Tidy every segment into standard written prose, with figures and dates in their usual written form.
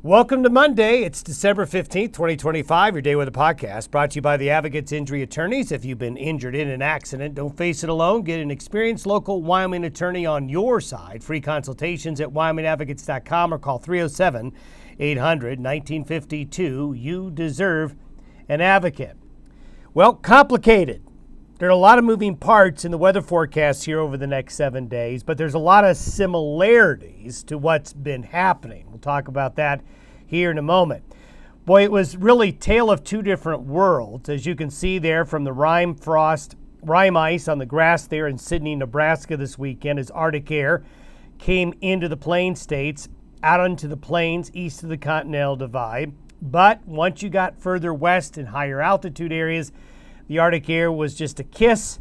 Welcome to Monday. It's December 15th, 2025, your DayWeather Podcast, brought to you by the Advocates Injury Attorneys. If you've been injured in an accident, don't face it alone. Get an experienced local Wyoming attorney on your side. Free consultations at WyomingAdvocates.com or call 307-800-1952. You deserve an advocate. Well, complicated. There are a lot of moving parts in the weather forecast here over the next 7 days, but there's a lot of similarities to what's been happening. We'll talk about that here in a moment. Boy, it was really tale of two different worlds, as you can see there from the rime ice on the grass there in Sidney, Nebraska this weekend as Arctic air came into the plain states, out onto the plains east of the Continental Divide. But once you got further west in higher altitude areas, the Arctic air was just a kiss,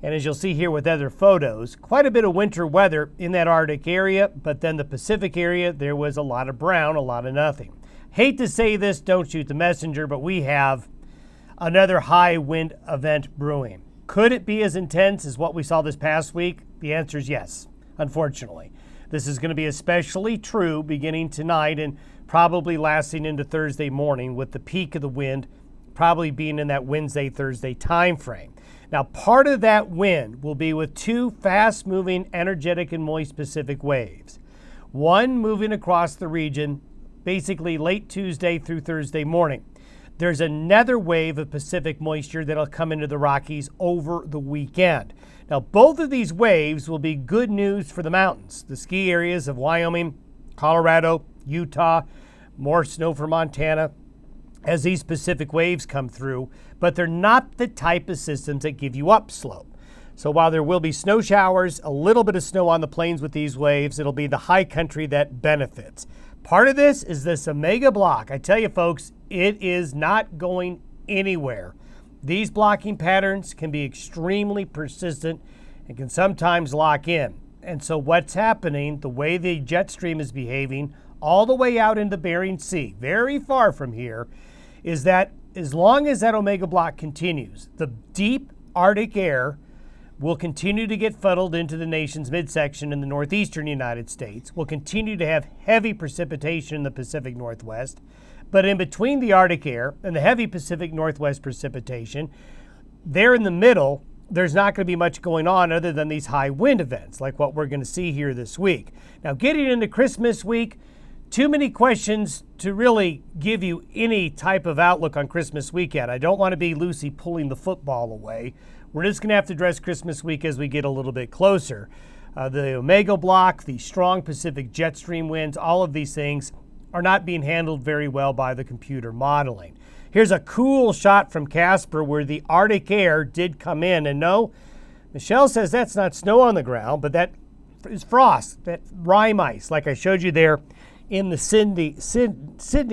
and as you'll see here with other photos, quite a bit of winter weather in that Arctic area, but then the Pacific area, there was a lot of brown, a lot of nothing. Hate to say this, don't shoot the messenger, but we have another high wind event brewing. Could it be as intense as what we saw this past week? The answer is yes, unfortunately. This is going to be especially true beginning tonight and probably lasting into Thursday morning, with the peak of the wind probably being in that Wednesday, Thursday time frame. Now, part of that wind will be with two fast-moving, energetic, and moist Pacific waves. One moving across the region basically late Tuesday through Thursday morning. There's another wave of Pacific moisture that'll come into the Rockies over the weekend. Now, both of these waves will be good news for the mountains, the ski areas of Wyoming, Colorado, Utah, more snow for Montana, as these Pacific waves come through, but they're not the type of systems that give you upslope. So while there will be snow showers, a little bit of snow on the plains with these waves, it'll be the high country that benefits. Part of this is this Omega block. I tell you folks, it is not going anywhere. These blocking patterns can be extremely persistent and can sometimes lock in. And so what's happening, the way the jet stream is behaving all the way out into Bering Sea, very far from here, is that as long as that Omega block continues, the deep Arctic air will continue to get funneled into the nation's midsection in the northeastern United States. We'll continue to have heavy precipitation in the Pacific Northwest. But in between the Arctic air and the heavy Pacific Northwest precipitation, there in the middle, there's not going to be much going on other than these high wind events like what we're going to see here this week. Now, getting into Christmas week, too many questions to really give you any type of outlook on Christmas weekend. I don't want to be Lucy pulling the football away. We're just going to have to address Christmas week as we get a little bit closer. The Omega block, the strong Pacific jet stream winds, all of these things are not being handled very well by the computer modeling. Here's a cool shot from Casper where the Arctic air did come in. And no, Michelle says that's not snow on the ground, but that is frost, that rime ice, like I showed you there in the Sidney,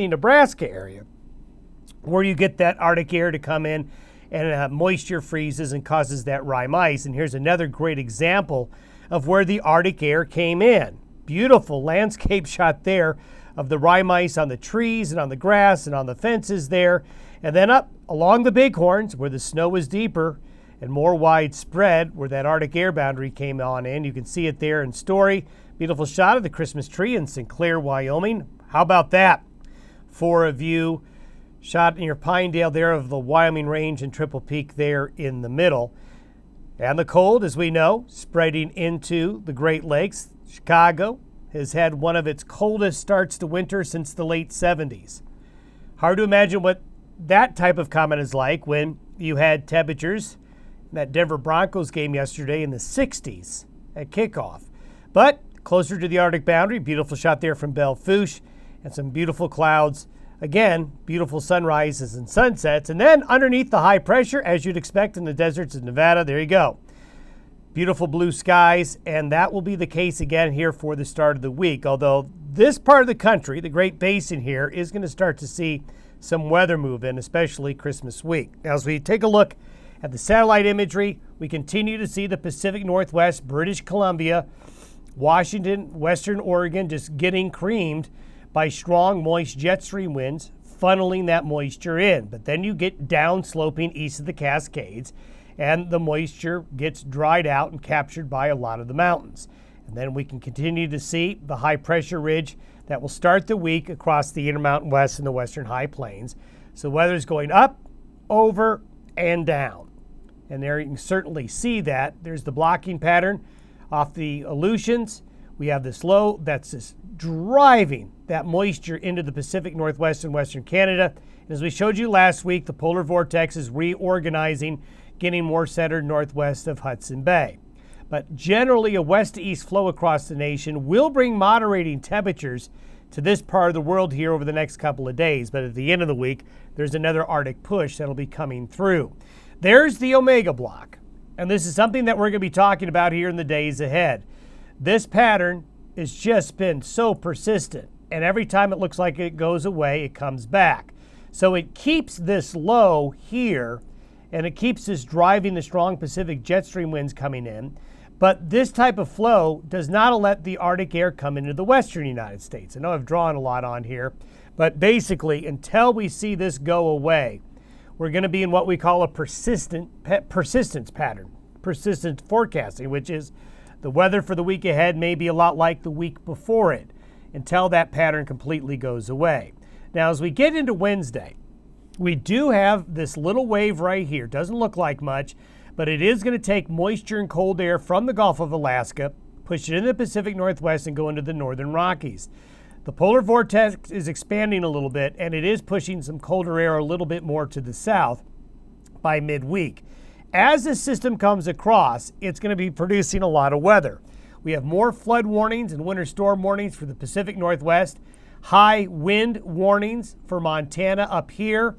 Nebraska area, where you get that Arctic air to come in and moisture freezes and causes that rime ice. And here's another great example of where the Arctic air came in. Beautiful landscape shot there of the rime ice on the trees and on the grass and on the fences there. And then up along the Bighorns, where the snow is deeper and more widespread, where that Arctic air boundary came on in. You can see it there in Story. Beautiful shot of the Christmas tree in Sinclair, Wyoming. How about that for a view shot in your Pinedale there of the Wyoming Range and Triple Peak there in the middle. And the cold, as we know, spreading into the Great Lakes. Chicago has had one of its coldest starts to winter since the late 70s. Hard to imagine what that type of comment is like when you had temperatures in that Denver Broncos game yesterday in the 60s at kickoff. But closer to the Arctic boundary, beautiful shot there from Belle Fourche, and some beautiful clouds. Again, beautiful sunrises and sunsets. And then underneath the high pressure, as you'd expect in the deserts of Nevada, there you go. Beautiful blue skies, and that will be the case again here for the start of the week. Although this part of the country, the Great Basin here, is going to start to see some weather move in, especially Christmas week. Now, as we take a look at the satellite imagery, we continue to see the Pacific Northwest, British Columbia, Washington, Western Oregon just getting creamed by strong, moist jet stream winds, funneling that moisture in. But then you get downsloping east of the Cascades, and the moisture gets dried out and captured by a lot of the mountains. And then we can continue to see the high pressure ridge that will start the week across the Intermountain West and the Western High Plains. So weather's going up, over, and down. And there you can certainly see that. There's the blocking pattern off the Aleutians. We have this low that's just driving that moisture into the Pacific Northwest and Western Canada. And as we showed you last week, the polar vortex is reorganizing, getting more centered northwest of Hudson Bay. But generally, a west to east flow across the nation will bring moderating temperatures to this part of the world here over the next couple of days. But at the end of the week, there's another Arctic push that'll be coming through. There's the Omega block. And this is something that we're going to be talking about here in the days ahead. This pattern has just been so persistent. And every time it looks like it goes away, it comes back. So it keeps this low here, and it keeps us driving the strong Pacific jet stream winds coming in. But this type of flow does not let the Arctic air come into the western United States. I know I've drawn a lot on here, but basically, until we see this go away, we're going to be in what we call a persistence pattern, persistent forecasting, which is the weather for the week ahead may be a lot like the week before it until that pattern completely goes away. Now, as we get into Wednesday, we do have this little wave right here. Doesn't look like much, but it is going to take moisture and cold air from the Gulf of Alaska, push it into the Pacific Northwest, and go into the northern Rockies. The polar vortex is expanding a little bit, and it is pushing some colder air a little bit more to the south by midweek. As this system comes across, it's going to be producing a lot of weather. We have more flood warnings and winter storm warnings for the Pacific Northwest, high wind warnings for Montana up here.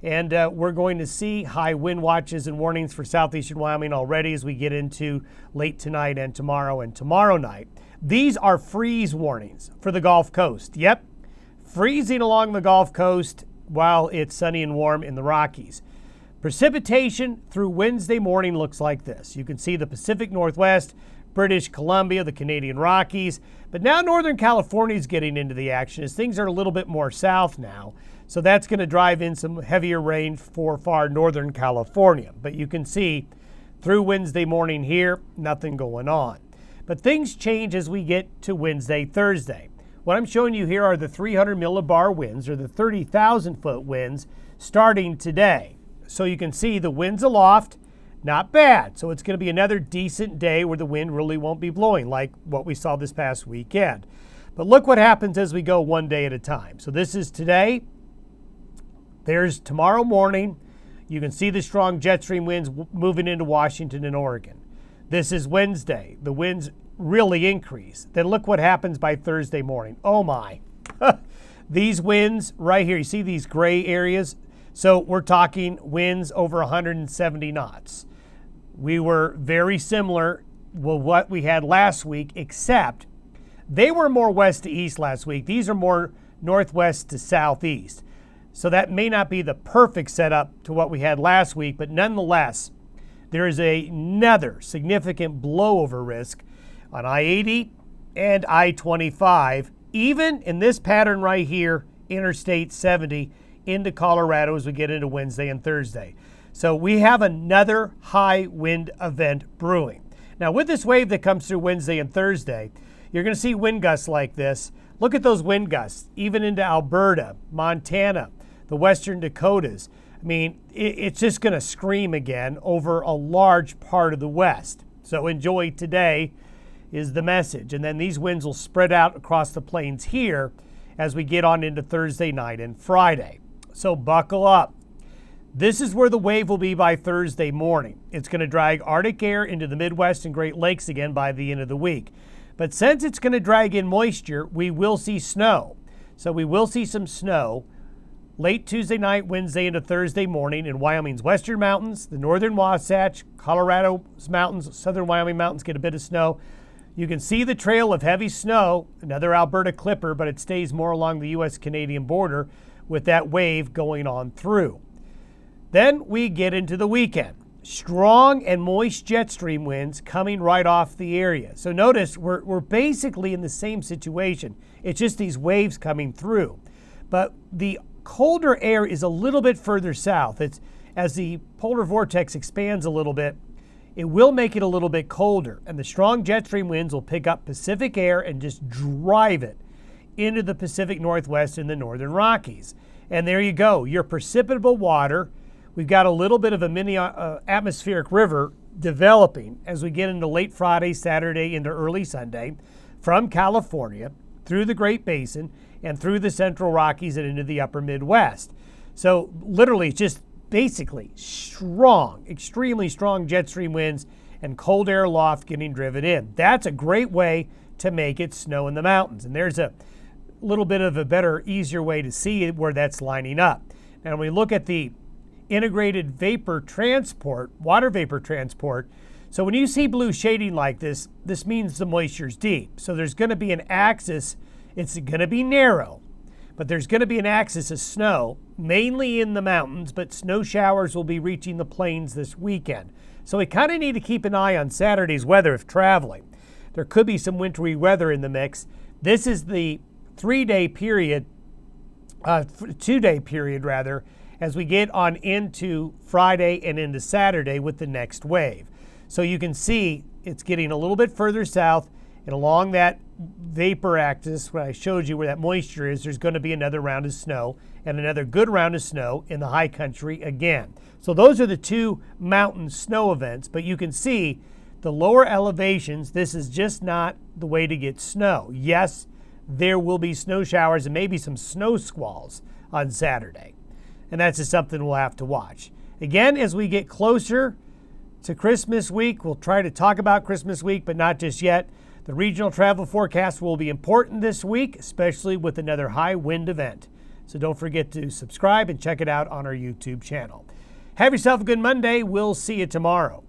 And we're going to see high wind watches and warnings for southeastern Wyoming already as we get into late tonight and tomorrow night. These are freeze warnings for the Gulf Coast. Yep, freezing along the Gulf Coast while it's sunny and warm in the Rockies. Precipitation through Wednesday morning looks like this. You can see the Pacific Northwest, British Columbia, the Canadian Rockies. But now Northern California is getting into the action as things are a little bit more south now. So that's going to drive in some heavier rain for far northern California. But you can see through Wednesday morning here, nothing going on. But things change as we get to Wednesday, Thursday. What I'm showing you here are the 300 millibar winds, or the 30,000 foot winds, starting today. So you can see the winds aloft, not bad. So it's going to be another decent day where the wind really won't be blowing like what we saw this past weekend. But look what happens as we go one day at a time. So this is today. There's tomorrow morning. You can see the strong jet stream winds moving into Washington and Oregon. This is Wednesday. The winds really increase. Then look what happens by Thursday morning. Oh my. These winds right here, you see these gray areas? So we're talking winds over 170 knots. We were very similar with what we had last week, except they were more west to east last week. These are more northwest to southeast. So that may not be the perfect setup to what we had last week, but nonetheless, there is another significant blowover risk on I-80 and I-25, even in this pattern right here, Interstate 70 into Colorado as we get into Wednesday and Thursday. So we have another high wind event brewing. Now with this wave that comes through Wednesday and Thursday, you're going to see wind gusts like this. Look at those wind gusts, even into Alberta, Montana, the Western Dakotas. I mean, it's just going to scream again over a large part of the West. So enjoy today is the message. And then these winds will spread out across the plains here as we get on into Thursday night and Friday. So buckle up. This is where the wave will be by Thursday morning. It's going to drag Arctic air into the Midwest and Great Lakes again by the end of the week. But since it's going to drag in moisture, we will see snow. So we will see some snow late Tuesday night, Wednesday into Thursday morning in Wyoming's western mountains, the northern Wasatch, Colorado's mountains, southern Wyoming mountains get a bit of snow. You can see the trail of heavy snow, another Alberta clipper, but it stays more along the U.S.-Canadian border with that wave going on through. Then we get into the weekend. Strong and moist jet stream winds coming right off the area. So notice we're basically in the same situation. It's just these waves coming through. But the colder air is a little bit further south. It's as the polar vortex expands a little bit, it will make it a little bit colder. And the strong jet stream winds will pick up Pacific air and just drive it into the Pacific Northwest and the northern Rockies. And there you go, your precipitable water. We've got a little bit of a mini atmospheric river developing as we get into late Friday, Saturday, into early Sunday from California through the Great Basin and through the central Rockies and into the upper Midwest. So literally just basically strong, extremely strong jet stream winds and cold air loft getting driven in. That's a great way to make it snow in the mountains. And there's a little bit of a better, easier way to see where that's lining up. Now, when we look at the integrated vapor transport, water vapor transport, so when you see blue shading like this, this means the moisture's deep. So there's going to be an axis. It's going to be narrow, but there's going to be an axis of snow, mainly in the mountains, but snow showers will be reaching the plains this weekend. So we kind of need to keep an eye on Saturday's weather if traveling. There could be some wintry weather in the mix. This is the 2-day period rather, as we get on into Friday and into Saturday with the next wave. So you can see it's getting a little bit further south, and along that vapor axis, where I showed you where that moisture is, there's going to be another round of snow and another good round of snow in the high country again. So those are the two mountain snow events, but you can see the lower elevations, this is just not the way to get snow. Yes, there will be snow showers and maybe some snow squalls on Saturday. And that's just something we'll have to watch. Again, as we get closer to Christmas week, we'll try to talk about Christmas week, but not just yet. The regional travel forecast will be important this week, especially with another high wind event. So don't forget to subscribe and check it out on our YouTube channel. Have yourself a good Monday. We'll see you tomorrow.